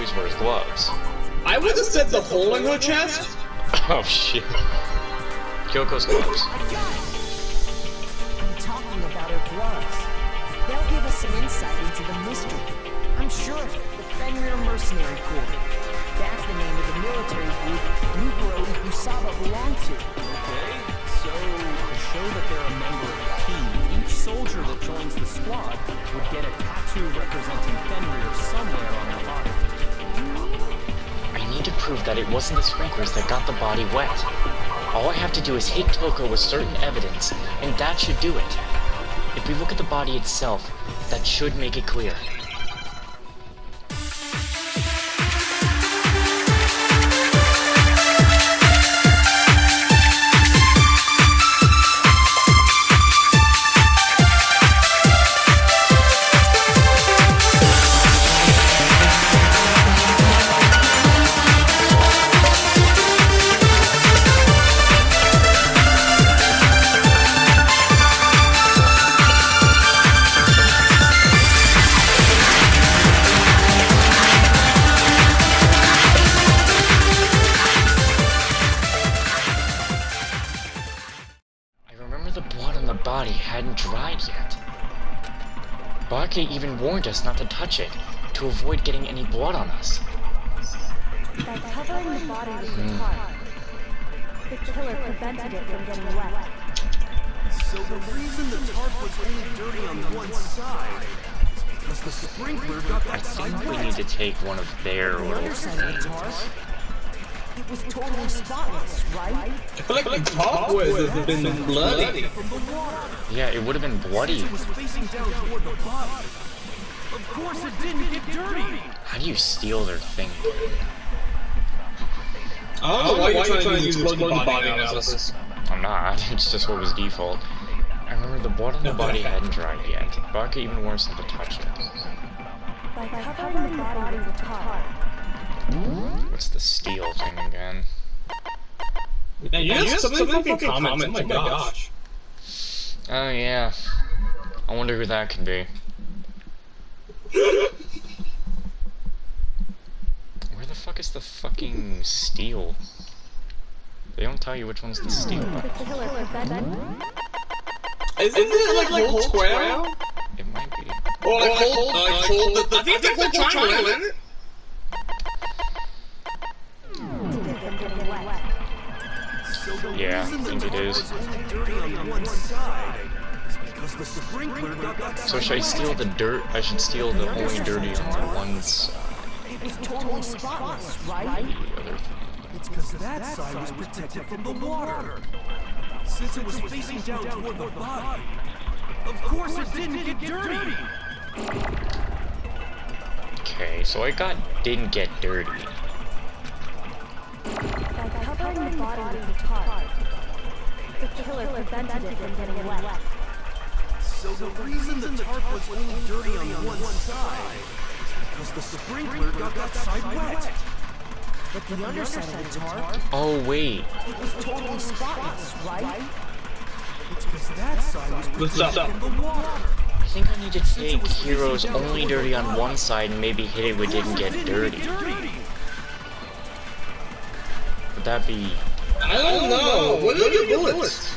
always wears gloves. I would have said the hole in her chest. Oh shit. Kyoko's gloves. I'm talking about her gloves. They'll give us some insight into the mystery. I'm sure of it. The Fenrir Mercenary Corps. That's the name of the military group Nukuro Ikusaba belonged to. Okay, so to show that they're a member of the team, each soldier that joins the squad would get a tattoo representing Fenrir somewhere on their body. I need to prove that it wasn't the sprinklers that got the body wet. All I have to do is hit Kyoko with certain evidence, and that should do it. If we look at the body itself, that should make it clear. Hadn't dried yet. Bake even warned us not to touch it, to avoid getting any blood on us. By covering the body with the tarp, the killer prevented it from getting wet. So the reason the tarp was only dirty on one side is because the sprinkler got that side wet. I think we need to take one of their little things. It was totally spotless, right? I feel like the top would have been bloody. Yeah, it would have been bloody. It was facing down toward the body. Of course it didn't get dirty. How do you steal their thing? I don't know why you're trying to use exploded body analysis. I'm not, it's just what was default. I remember the blood on the body hadn't dried yet. Bake even warned us not to touch it. By covering the body with the tarp. What's the steal thing again? Yeah, you have so many fucking comments, oh my gosh. Oh yeah. I wonder who that could be. Where the fuck is the fucking steal? They don't tell you which one's the steal. The killer prevented. Isn't it like hold square? It might be. Or like hold I think it's like triangle, isn't it? Yeah, I think it is. So should I steal the dirt? I should steal the only dirty on the one side. It was totally spotless, right? The other thing. It's because that side was protected from the water. Since it was facing down toward the body. Of course it didn't get dirty. Okay, so I got didn't get dirty. By covering the body with the tarp, the killer prevented it from getting wet. So the reason the tarp was only dirty on one side is because the sprinkler got that side wet. But the underside of the tarp, Oh wait. it was totally spotless, right? It's because that side was protected from the water. I think I need to take Hero's only dirty on one side and maybe hit it with didn't get dirty. Would that be... I don't know. What are your bullets?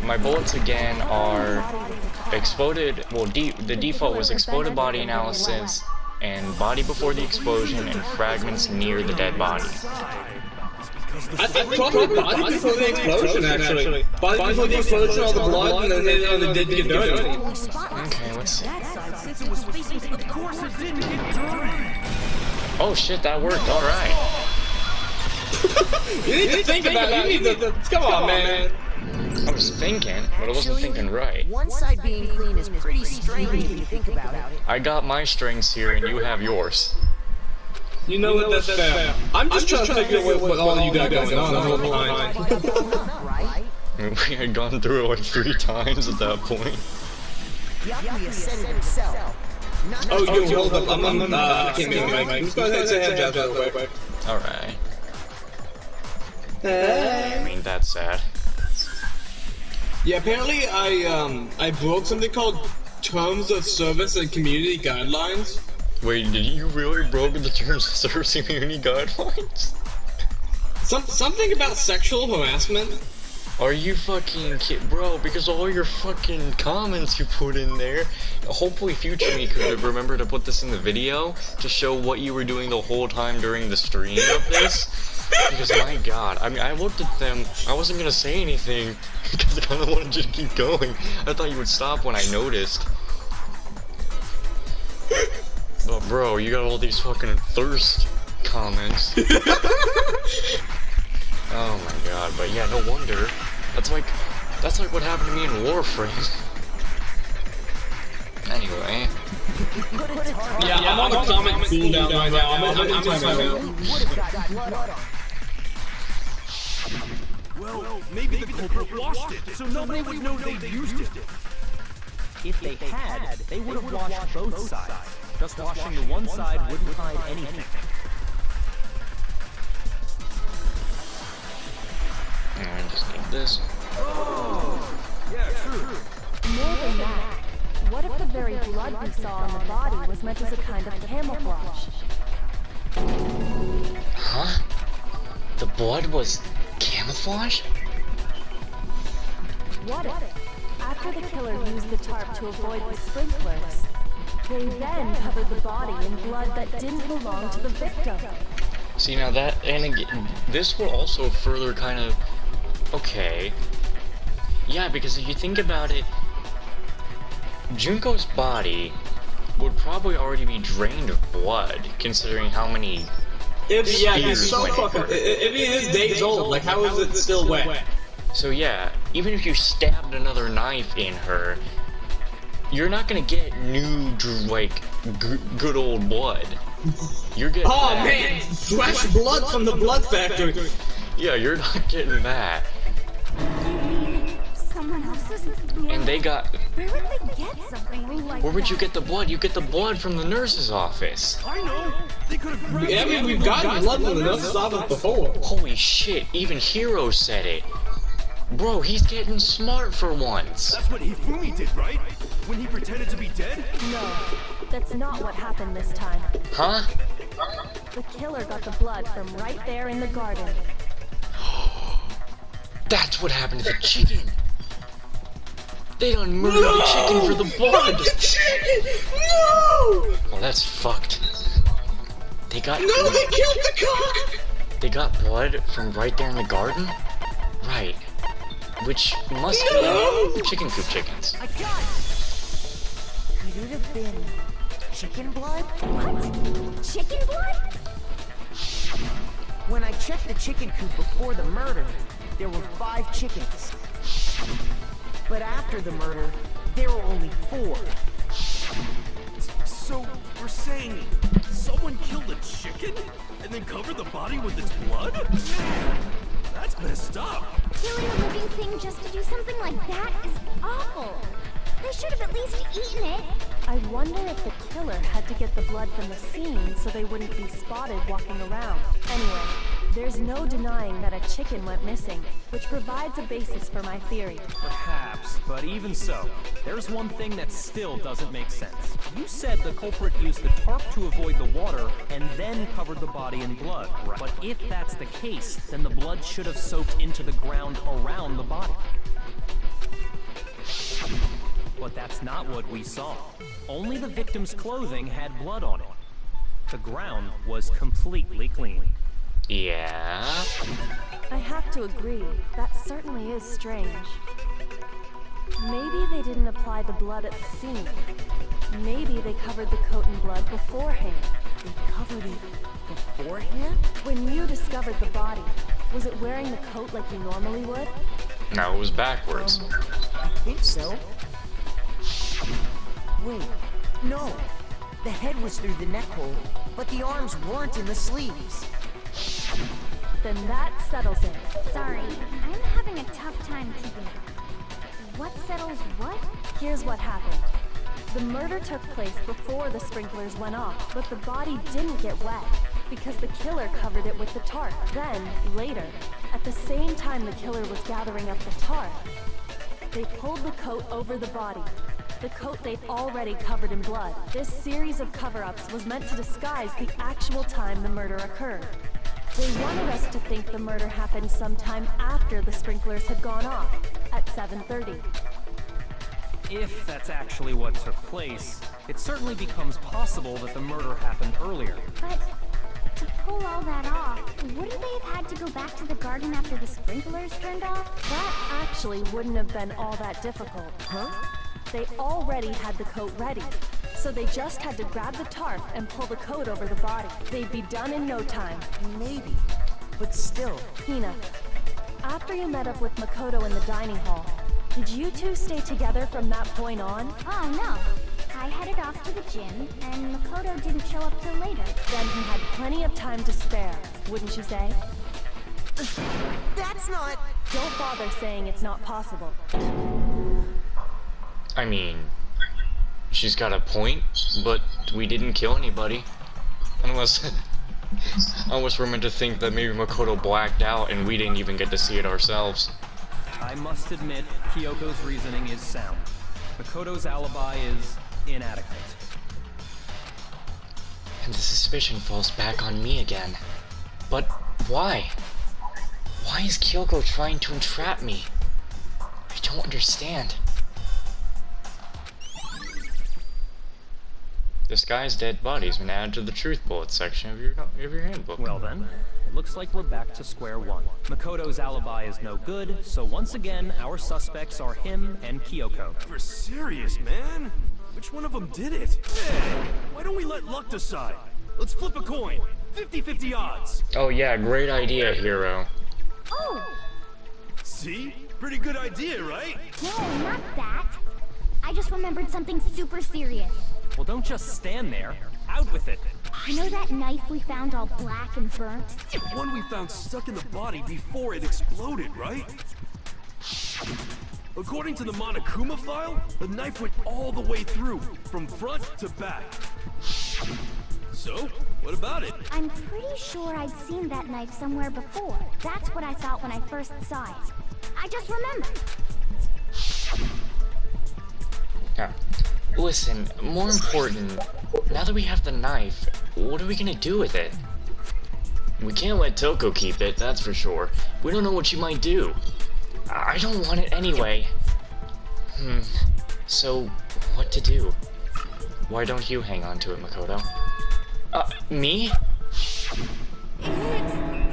My bullets again are exploded, well the default was exploded body analysis and body before the explosion and fragments near the dead body. I think probably body before the explosion actually. Body before the explosion, all the blood, and then they did get dirty. Okay, let's see. Since it was facing, of course it didn't get dirty. Oh shit, that worked, alright. You need to think about it, you need to, come on man. I was thinking, but I wasn't thinking right. One side being clean is pretty strange if you think about it. I got my strings here and you have yours. You know what, that's fair. I'm just trying to figure out what all you got going on the whole time. We had gone through it like 3 times at that point. Yakuya said it himself. Oh, you hold up, I can't make it, Mike. Just go ahead and say hand jobs real quick. Alright. I mean, that's sad. Yeah, apparently I broke something called Terms of Service and Community Guidelines. Wait, did you really broke the terms of service immunity guidelines? Something about sexual harassment? Are you fucking bro, because all your fucking comments you put in there, hopefully future me could remember to put this in the video to show what you were doing the whole time during the stream of this. Because my god, I mean, I looked at them, I wasn't gonna say anything because I kinda wanted you to keep going. I thought you would stop when I noticed. But bro, you got all these fucking thirst comments. Oh my god, but yeah, no wonder. That's like what happened to me in Warframe. Anyway. Yeah, I'm on the comment cooldown right now. I'm in timeout. Well, maybe the culprit washed it, so nobody would know they'd used it. If they had, they would have washed both sides. Just washing the one side wouldn't hide anything. And just need this. Oh, yeah, true. More than that, what if the very blood we saw on the body was meant as a kind of camouflage? Huh? The blood was camouflage? What if, after the killer used the tarp to avoid the sprinklers, they then covered the body in blood that didn't belong to the victim? See, now that, and again, this will also further kind of, okay. Yeah, because if you think about it, Junko's body would probably already be drained of blood, considering how many He's so fucking. If he is days old, like, how is it still wet? So yeah, even if you stabbed another knife in her, you're not gonna get new, like, good old blood. You're getting that. Man, fresh blood from the blood factory. Yeah, you're not getting that. Someone else's blood? And they got... Where would they get something like Where would you that? get the blood? You get the blood from the nurse's office. I know. They could have grabbed Yeah, I mean, we've gotten blood from the nurse's office before. Holy shit, even Hero said it. Bro, he's getting smart for once. That's what Hifumi did, right? When he pretended to be dead? No, that's not what happened this time. Huh? The killer got the blood from right there in the garden. That's what happened to the chicken. They done murdered the chicken for the blood. The chicken! No! Well, that's fucked. They got... No, they killed the cock! They got blood from right there in the garden? Right. Which must be chicken coop chickens. I got it! Could it have been chicken blood? What? Chicken blood? When I checked the chicken coop before the murder, there were 5 chickens. But after the murder, there were only 4. So, we're saying someone killed a chicken and then covered the body with its blood? Man, that's messed up. Killing a living thing just to do something like that is awful. They should have at least eaten it. I wonder if the killer had to get the blood from the scene so they wouldn't be spotted walking around. Anyway, there's no denying that a chicken went missing, which provides a basis for my theory. Perhaps, but even so, there's one thing that still doesn't make sense. You said the culprit used the tarp to avoid the water and then covered the body in blood, right? But if that's the case, then the blood should have soaked into the ground around the body. But that's not what we saw. Only the victim's clothing had blood on it. The ground was completely clean. Yeah? I have to agree, that certainly is strange. Maybe they didn't apply the blood at the scene. Maybe they covered the coat in blood beforehand. They covered it beforehand? When you discovered the body, was it wearing the coat like you normally would? No, it was backwards. I think so. Wait, no. The head was through the neck hole, but the arms weren't in the sleeves. Then that settles it. Sorry, I'm having a tough time keeping up. What settles what? Here's what happened. The murder took place before the sprinklers went off, but the body didn't get wet because the killer covered it with the tarp. Then, later, at the same time the killer was gathering up the tarp, they pulled the coat over the body. the coat they'd already covered in blood. This series of cover-ups was meant to disguise the actual time the murder occurred. They wanted us to think the murder happened sometime after the sprinklers had gone off, at 7:30. If that's actually what took place, it certainly becomes possible that the murder happened earlier. But to pull all that off, wouldn't they have had to go back to the garden after the sprinklers turned off? That actually wouldn't have been all that difficult. Huh? They already had the coat ready, so they just had to grab the tarp and pull the coat over the body. They'd be done in no time. Maybe. But still. Hina, after you met up with Makoto in the dining hall, did you two stay together from that point on? Oh no. I headed off to the gym, and Makoto didn't show up till later. Then he had plenty of time to spare, wouldn't you say? That's not... Don't bother saying it's not possible. I mean, she's got a point, but we didn't kill anybody. Unless we're meant to think that maybe Makoto blacked out and we didn't even get to see it ourselves. I must admit, Kyoko's reasoning is sound. Makoto's alibi is inadequate. And the suspicion falls back on me again. But why? Why is Kyoko trying to entrap me? I don't understand. Disguised dead bodies been added to the truth bullet section of your handbook. Well then, it looks like we're back to square one. Makoto's alibi is no good, so once again, our suspects are him and Kyoko. For serious, man? Which one of them did it? Hey, why don't we let luck decide? Let's flip a coin. 50-50 odds. Oh yeah, great idea, hero. Oh! See? Pretty good idea, right? No, not that. I just remembered something super serious. Well, don't just stand there. Out with it. You know that knife we found all black and burnt? The one we found stuck in the body before it exploded, right? According to the Monokuma file, the knife went all the way through, from front to back. So, what about it? I'm pretty sure I'd seen that knife somewhere before. That's what I thought when I first saw it. I just remembered. Yeah. Listen, more important, now that we have the knife, what are we gonna do with it? We can't let Toko keep it, that's for sure. We don't know what she might do. I don't want it anyway. So, what to do? Why don't you hang on to it, Makoto? Me? It's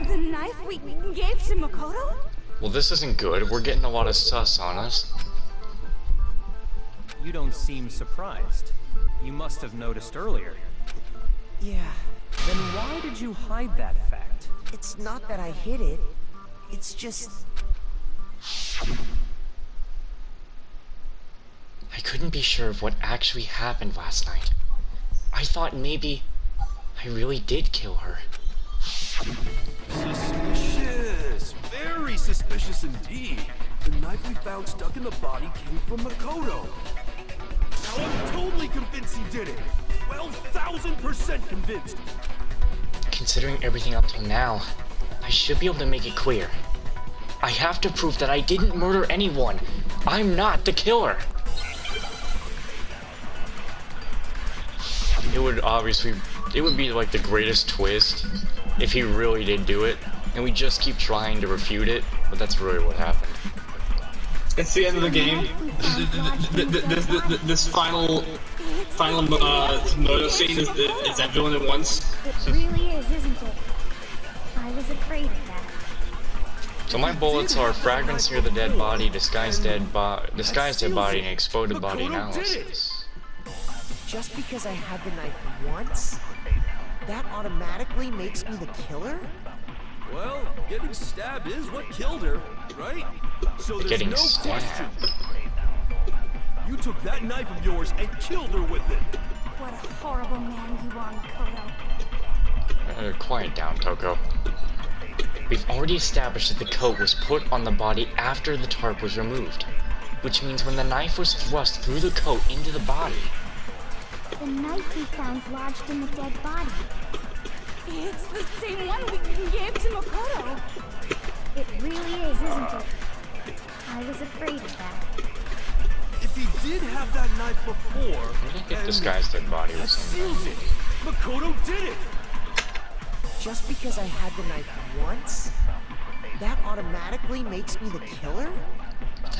the knife we gave to Makoto? Well, this isn't good. We're getting a lot of sus on us. You don't seem surprised. You must have noticed earlier. Yeah. Then why did you hide that fact? It's not that I hid it. It's just... I couldn't be sure of what actually happened last night. I thought maybe I really did kill her. Suspicious. Very suspicious indeed. The knife we found stuck in the body came from Makoto. Now I'm totally convinced he did it. 12,000% convinced. Considering everything up till now, I should be able to make it clear. I have to prove that I didn't murder anyone. I'm not the killer. It would be like the greatest twist if he really did do it, and we just keep trying to refute it, but that's really what happened. It's the end of the game. This final moto scene is everyone at once. It really is, isn't it? I was afraid of that. So my bullets are fragments near the dead body, disguised dead body, and exploded body analysis. Just because I had the knife once, that automatically makes me the killer? Well, getting stabbed is what killed her, right? So there's Getting no stabbed. question. You took that knife of yours and killed her with it. What a horrible man you are, Makoto. Quiet down, Toko. We've already established that the coat was put on the body after the tarp was removed, which means when the knife was thrust through the coat into the body. The knife we found lodged in the dead body. It's the same one we gave to Makoto. It really is, isn't it? I was afraid of that. If he did have that knife before, If this guy's dead body that was something. seals it. Makoto did it. Just because I had the knife once, that automatically makes me the killer?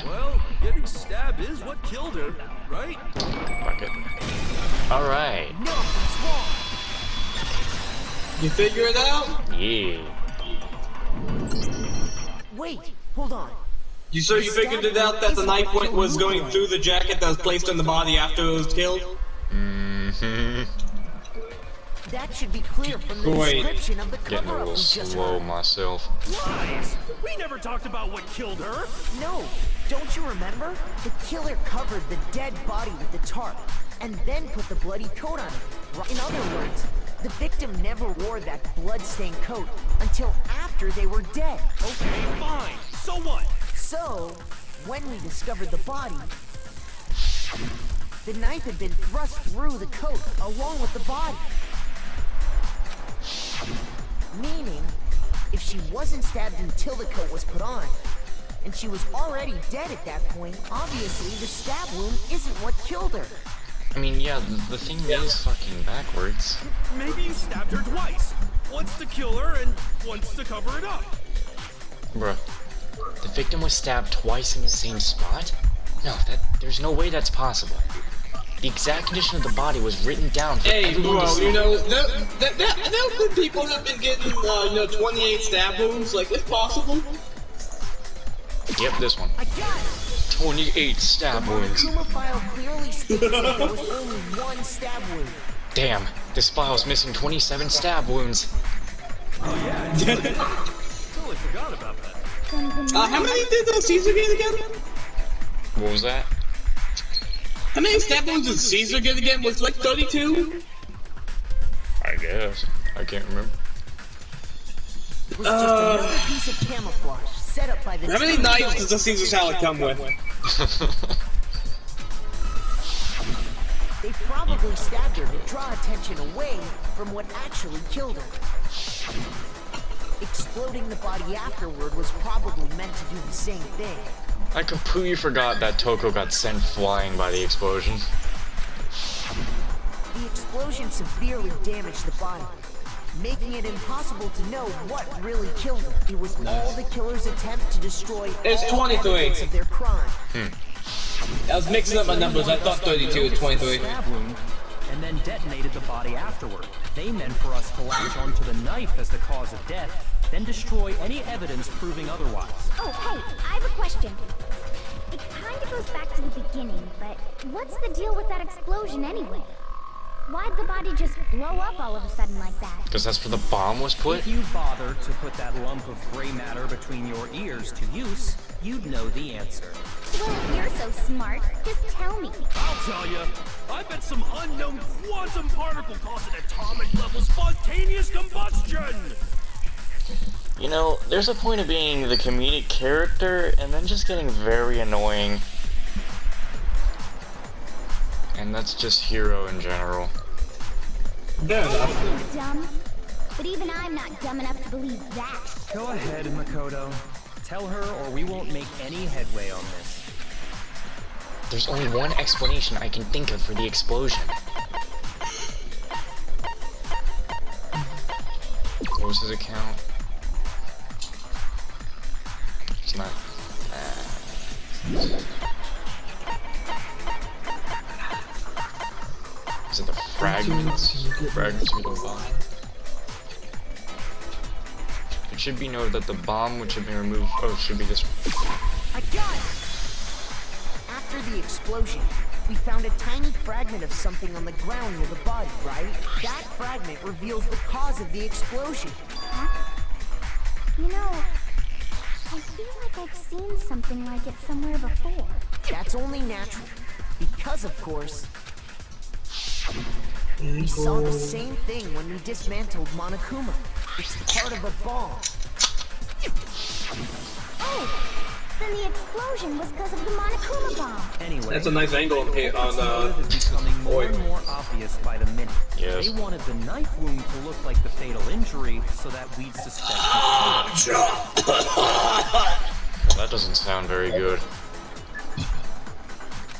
Well, getting stabbed is what killed her, right? Fuck it. Alright. No, that's wrong. You figure it out? Yeah. Wait, hold on. You sure you figured it out that the knife was going through the jacket that was placed on the body after it was killed? Mm-hmm. That should be clear from the Wait. description of the Getting a cover-up we little just slow heard. myself. Lies! We never talked about what killed her. No, don't you remember? The killer covered the dead body with the tarp, and then put the bloody coat on it. In other words, the victim never wore that blood-stained coat until after they were dead. Okay, fine. So what? So, when we discovered the body, the knife had been thrust through the coat along with the body. Meaning, if she wasn't stabbed until the coat was put on, and she was already dead at that point, obviously the stab wound isn't what killed her. I mean, yeah, the thing is fucking backwards. Maybe you stabbed her twice. Once to kill her and once to cover it up. Bruh. The victim was stabbed twice in the same spot? No, there's no way that's possible. The exact condition of the body was written down for Hey, everyone to bro, see. you know, there have been people that have been getting, 28 stab wounds. Like, it's possible. Yep, this one. I got it! 28 stab wounds. Monokuma file clearly states that there was only one stab wound. Damn, this file's missing 27 stab wounds. Totally forgot about that. How many did Caesar get again? What was that? How many stab wounds did Caesar get again? Was it like 32? I guess. I can't remember. It was just another piece of camouflage set up by the How many team. knives does the Caesar salad come with? They probably stabbed her to draw attention away from what actually killed her. Exploding the body afterward was probably meant to do the same thing. I completely forgot that Toko got sent flying by the explosion. The explosion severely damaged the body, making it impossible to know what really killed her. It was all the killer's attempt to destroy It's all 23. evidence of their crime. I was mixing up my numbers. I thought 32 was 23. Stab wound, and then detonated the body afterward. They meant for us to latch onto the knife as the cause of death, then destroy any evidence proving otherwise. Oh, hey, I have a question. It kind of goes back to the beginning, but what's the deal with that explosion anyway? Why'd the body just blow up all of a sudden like that? Because that's where the bomb was put? If you bothered to put that lump of gray matter between your ears to use, you'd know the answer. Well, if you're so smart, just tell me. I'll tell you. I bet some unknown quantum particle caused an atomic level spontaneous combustion. You know, there's a point of being the comedic character and then just getting very annoying. And that's just Hero in general. Fair enough. Dumb. But even I'm not dumb enough to believe that. Go ahead, Makoto. Tell her or we won't make any headway on this. There's only one explanation I can think of for the explosion. What was his account? It's not... Is it the fragments? Fragments of the bomb? It should be noted that the bomb which had been removed... Oh, it should be this one. I got it! After the explosion, we found a tiny fragment of something on the ground near the body, right? That fragment reveals the cause of the explosion. Huh? You know, I feel like I've seen something like it somewhere before. That's only natural. Because, of course, we saw the same thing when we dismantled Monokuma. It's part of a bomb. Oh! Then the explosion was because of the Monokuma bomb. Anyway, That's a nice angle on Motive is becoming more and more obvious by the minute. Yes. They wanted the knife wound to look like the fatal injury so that we'd suspect Makoto. Well, that doesn't sound very good.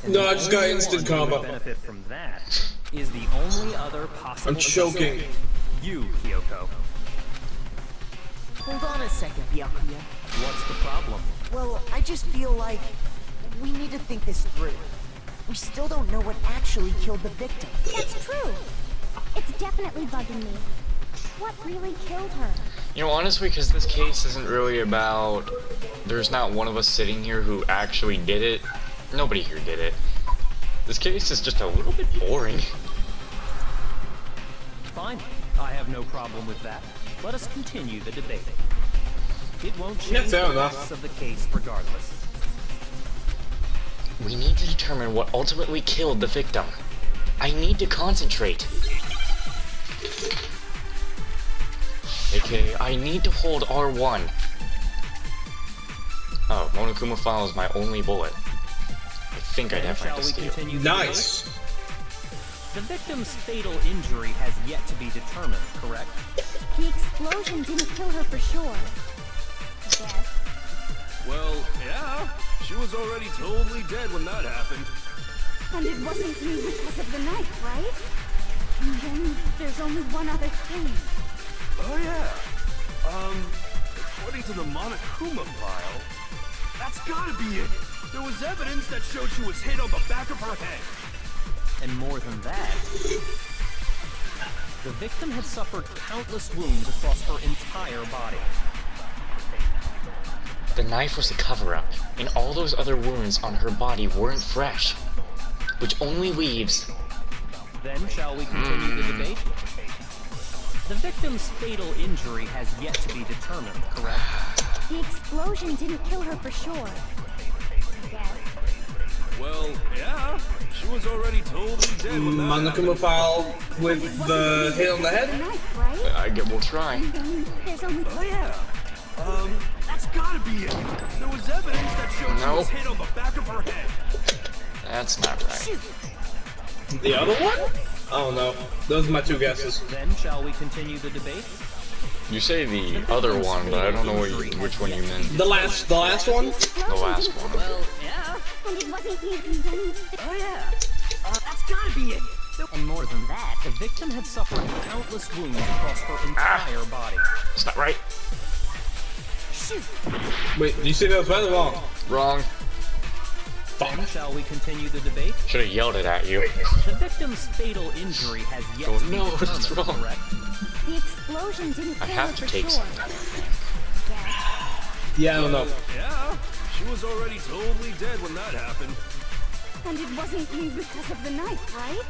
And No, the I just got only instant one who would combo. benefit from that is the only other possible. I'm choking. You, Kyoko. Hold on a second, Byakuya. What's the problem? Well, I just feel like we need to think this through. We still don't know what actually killed the victim. That's true. It's definitely bugging me. What really killed her? You know, honestly, because this case isn't really about... There's not one of us sitting here who actually did it. Nobody here did it. This case is just a little bit boring. Fine. I have no problem with that. Let us continue the debate. It won't change fair the enough. facts of the case regardless. We need to determine what ultimately killed the victim. I need to concentrate. Okay, I need to hold R1. Oh, Monokuma file is my only bullet. I think I Then definitely shall have to we steal. continue the Nice. debate? The victim's fatal injury has yet to be determined, correct? The explosion didn't kill her for sure. Yes. Well, yeah. She was already totally dead when that happened. And it wasn't you because of the knife, right? And then there's only one other thing. Oh yeah. According to the Monokuma file, that's gotta be it. There was evidence that showed she was hit on the back of her head. And more than that, the victim had suffered countless wounds across her entire body. The knife was a cover-up, and all those other wounds on her body weren't fresh. Which only leaves... Then shall we continue the debate? The victim's fatal injury has yet to be determined, correct? The explosion didn't kill her for sure. Yes. Well, yeah. She was already totally dead when that Monokuma happened. file with the hit on the The head? knife, right? we'll try. And then there's only Oh yeah. That's gotta be it. There was evidence that showed she No. was hit on the back of her head. That's not right. The other one? Oh no. Those are my two guesses. Then shall we continue the debate? You say the other one, but I don't know which one you meant. The last one? The last one. Well, yeah. and it wasn't you. And then Oh yeah. That's gotta be it. And more than that, the victim had suffered countless wounds across her entire body. It's not right. Wait, do you say that was right or wrong? Wrong. Then shall we continue the debate? Should have yelled it at you. The victim's fatal injury has yet Oh, to be no, that's determined, wrong. correct? the explosion didn't kill I have her to for take sure. some. Yes. Yeah, I don't know. Yeah. She was already totally dead when that happened. And it wasn't you because of the knife, right?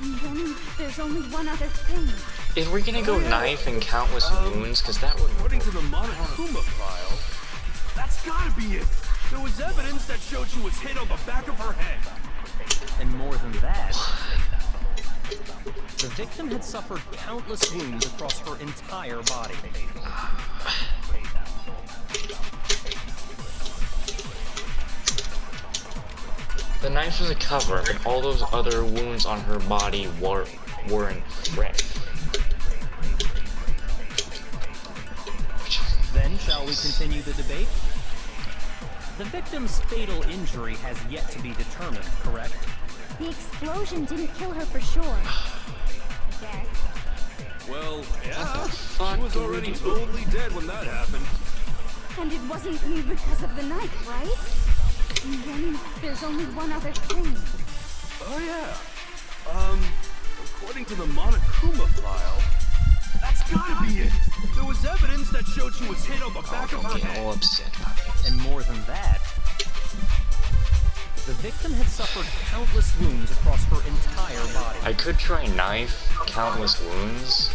And then there's only one other thing. If we're gonna go knife and countless wounds, because that would... According to the Monokuma file, that's gotta be it. There was evidence that showed she was hit on the back of her head. And more than that, the victim had suffered countless wounds across her entire body. The knife was a cover, but all those other wounds on her body weren't fresh. Then shall we continue the debate? The victim's fatal injury has yet to be determined, correct? The explosion didn't kill her for sure. Yes. Well, yeah. fuck She was do we already do? totally dead when that happened. And it wasn't you because of the knife, right? And then there's only one other thing. Oh yeah. According to the Monokuma file, that's gotta be it. There was evidence that showed she was hit on the back of Don't her get head. all upset about it. And more than that, the victim had suffered countless wounds across her entire body. I could try knife, countless wounds.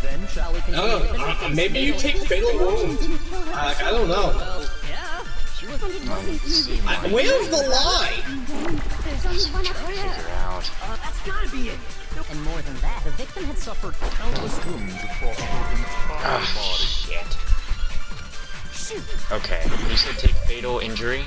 Then shall we I continue don't the know. debate? Maybe you take fatal wounds. Didn't kill her I don't know. Well, yeah. and it wasn't you. See, I Where's the lie? And then there's only one other thing. figure out. That's gotta be it. And more than that, the victim had suffered countless wounds across her entire Ah, body. shit. Okay, you said take fatal injury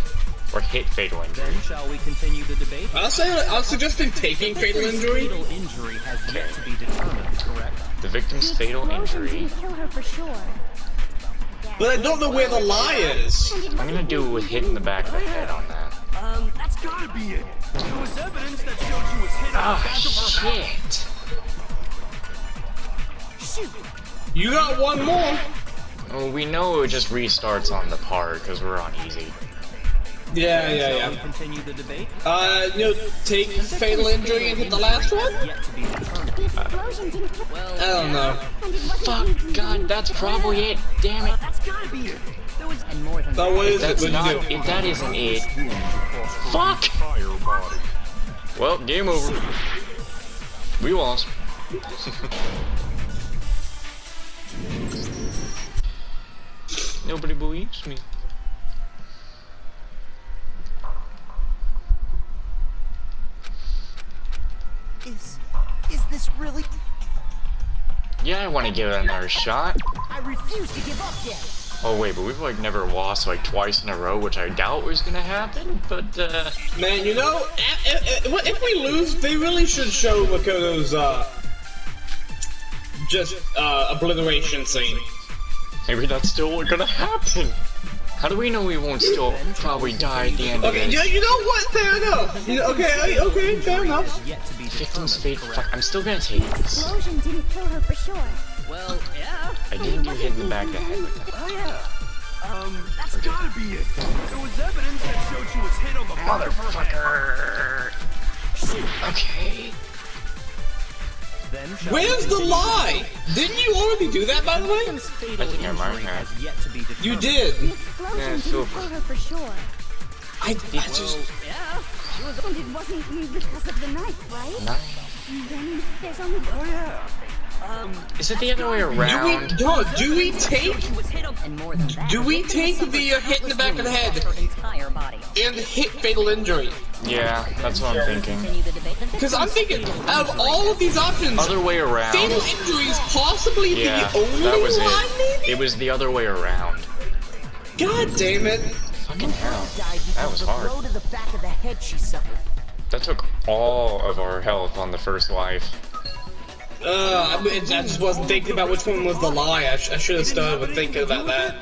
or hit fatal injury. Then shall we continue the debate? I was suggesting taking fatal Victim's injury. fatal injury has yet to be determined, correct? The victim's The fatal explosion injury. didn't kill her for sure. But I don't know where the lie is. And it I'm gonna wasn't do it with hitting the back of the head on that. That's gotta be it. There was evidence that showed she was hit on the Ah, back of her head. shit. You got one more. Oh, we know it just restarts on the part because we're on easy. Yeah. Continue the debate. Take fatal injury and hit the last one? Yet to be determined. The explosion didn't kill I don't know. and it wasn't Fuck, anything God, to that's do with probably it. Damn it. That's gotta be it. There was And more than So that, what is it? That's What'd not. you do? If that isn't it. fuck. Entire body. Well, game over. We lost. Nobody believes me. is this really? Yeah, I want to give it another shot. I refuse to give up yet. Oh wait, but we've like never lost like twice in a row, which I doubt was gonna happen. But Man, if we lose, they really should show Makoto's obliteration scene. maybe that's still gonna happen. How do we know we won't still probably die at the end of Okay, this? you know what? Fair enough. Okay, fair enough. Yet to be Victim's determined. fate. Fuck, I'm still gonna take The this. explosion didn't kill her for sure. Well, yeah. I didn't get hit in the back of the head with that. Oh yeah. That's gotta be it. There was evidence that showed she was hit on the back of her head. Motherfucker. Okay. Then shall Where's we the continue lie? Didn't you already do that, by the way? Victim's fatal I think I might injury have. has yet to be determined. You did. The explosion Yeah, didn't so- kill her for sure. I just. Yeah. She was, and it wasn't because of the knife, right? Nice. Then there's only Oh yeah. Is it the other way around? Do we take And more than that, the hit in the back of the head her entire body. and hit fatal injury? Yeah, that's what I'm thinking. Continue the debate. Because I'm thinking, out of all of these options, Other way around. fatal injury is possibly Yeah, the only that was one, it. maybe? It was the other way around. God damn it. Fucking hell. Died because That was of the hard. blow to the back of the head she suffered. That took all of our health on the first life. I just wasn't thinking about which one was the lie. I should have started with thinking about that.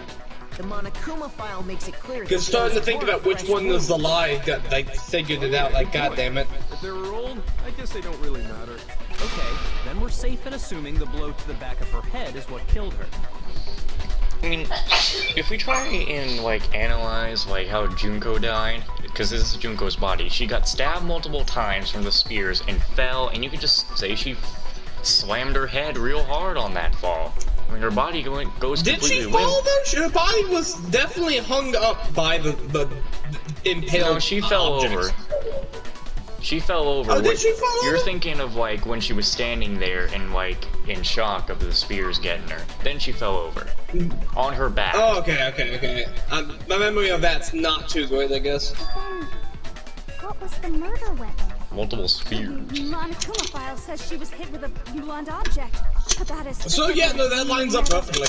The Monokuma file makes it clear. Because starting to think about which one was the lie, I figured it out, like, god damn it. If they were old, I guess they don't really matter. Okay, then we're safe in assuming the blow to the back of her head is what killed her. I mean, if we try and, like, analyze, like, how Junko died, because this is Junko's body, she got stabbed multiple times from the spears and fell, and you could just say she slammed her head real hard on that fall. I mean, her body goes Did completely she fall limp. though? Her body was definitely hung up by the impaled No, she fell objects. over. She fell over. Oh, did she fall You're over? thinking of, like, when she was standing there and, like, in shock of the spears getting her. Then she fell over. On her back. Oh, okay. My memory of that's not too good, I guess. But then, what was the murder weapon? Multiple spears. Monokuma file says she was hit with a blunt object, but that is. So yeah, no, that lines up perfectly.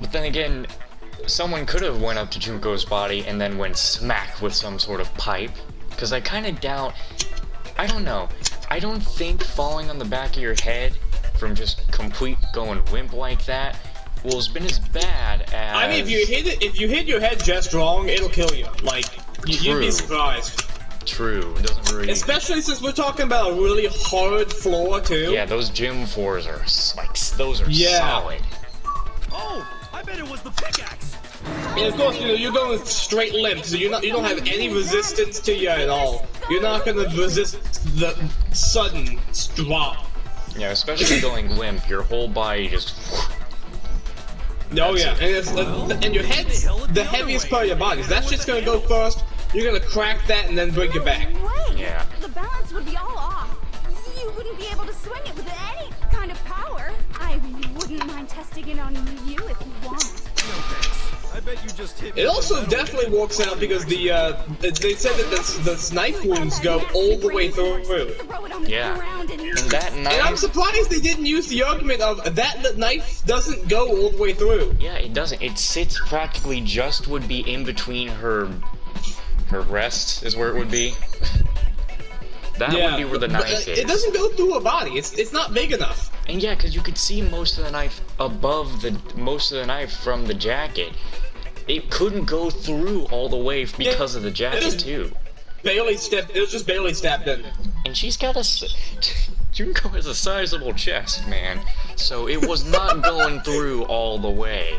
But then again, someone could have went up to Junko's body and then went smack with some sort of pipe. Because I kind of doubt... I don't know. I don't think falling on the back of your head from just complete going limp like that will have been as bad as... I mean, if you hit your head just wrong, it'll kill you. Like, you'd be True. surprised. True. It doesn't really... Especially since we're talking about a really hard floor too. Yeah, those gym floors are, like, those are Yeah. solid. Oh, I bet it was the pickaxe. And of course, you're going straight limp, so you don't have any resistance to you at all. You're not gonna resist the sudden drop. Yeah, especially going limp, your whole body just... Oh yeah, and your head's the heaviest part of your body. So that's just gonna go first. You're gonna crack that and then bring it back. Way. Yeah. The balance would be all off. You wouldn't be able to swing it with any kind of power. I wouldn't mind testing it on you if you want. No thanks. I bet you just hit. It also definitely works out because they said that the knife wounds go all the way through. Throw it on the Yeah. ground and And that And I'm knife... surprised they didn't use the argument of that the knife doesn't go all the way through. Yeah, it doesn't. It sits practically just would be in between her breasts is where it would be. That would be where the but knife is. it doesn't go through her body. It's not big enough. And yeah, because you could see most of the knife above most of the knife from the jacket. It couldn't go through all the way because of the jacket too. It was just barely stabbed in. And she's got Junko has a sizable chest, man. So it was not going through all the way.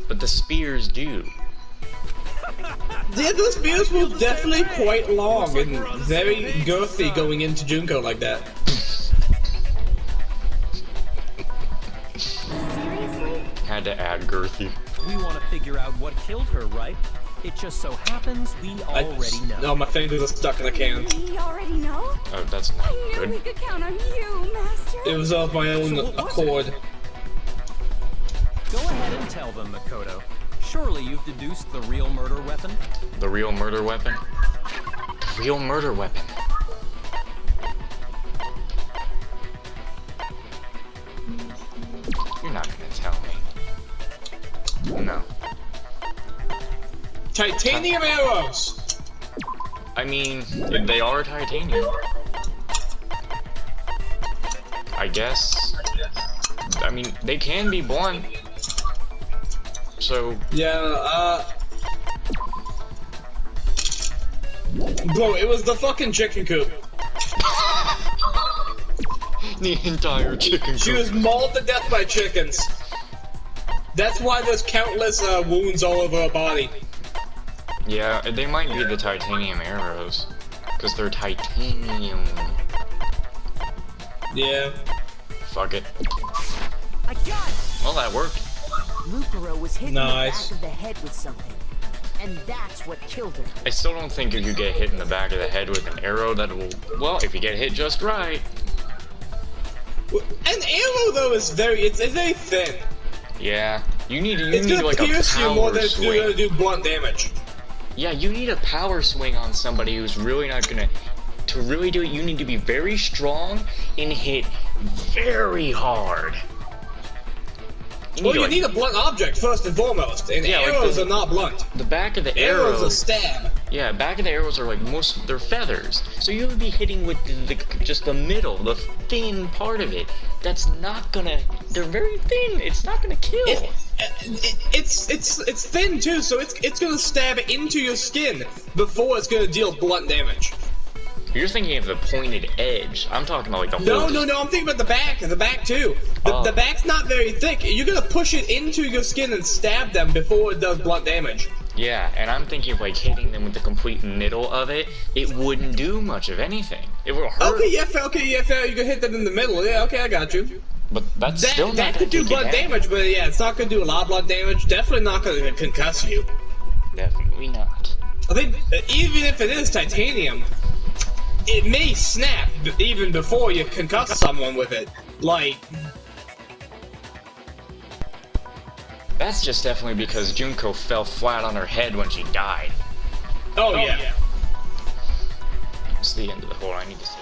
But the spears do. Yeah, those spears were definitely quite long and very girthy going into Junko like that. Seriously? Had to add girthy. We want to figure out what killed her, right? It just so happens we already know. No, my fingers are stuck in a can. We already know? Oh, that's not I knew we good. could count on you, Master. It was of my own accord. Go ahead and tell them, Makoto. Surely you've deduced the real murder weapon? The real murder weapon? The real murder weapon. You're not gonna tell me. No. Titanium arrows! I mean, they are titanium. I guess. I mean, they can be blunt. So, Yeah, bro, it was the fucking chicken coop. the entire chicken She coop. was mauled to death by chickens. That's why there's countless wounds all over her body. Yeah, they might be the titanium arrows. Because they're titanium. Yeah. Fuck it. I got it! Well, that worked. Mukuro was hit Nice. in the back of the head with something. And that's what killed her. I still don't think if you get hit in the back of the head with an arrow that will... Well, if you get hit just right. An arrow, though, is it's very thin. Yeah. You need It's gonna like a pierce you more power than it's gonna swing. do blunt damage. Yeah, you need a power swing on somebody who's really not gonna... To really do it, you need to be very strong and hit very hard. Well, you need a blunt object first and foremost, and Yeah, like arrows are not blunt. The back of the Arrows arrow... are stab. Yeah, back of the arrows are like they're feathers. So you would be hitting with just the middle, the thin part of it. That's not gonna... They're very thin. It's not gonna kill. It's thin too, so it's gonna stab into your skin before it's gonna deal blunt damage. You're thinking of the pointed edge. I'm talking about like the No, whole... no, no, I'm thinking about the back too. Oh. The back's not very thick. You're gonna push it into your skin and stab them before it does blunt damage. Yeah, and I'm thinking of like hitting them with the complete middle of it. It wouldn't do much of anything. It will hurt. Okay, yeah, fair. You can hit them in the middle. Yeah, okay, I got you. But that's still not That gonna could do take you blunt down. damage, but yeah, it's not gonna do a lot of blunt damage. Definitely not gonna concuss you. Definitely not. I think even if it is titanium, it may snap even before you concuss someone with it. Like, That's just definitely because Junko fell flat on her head when she died. oh yeah. It's the end of the... Hold on, I need to see.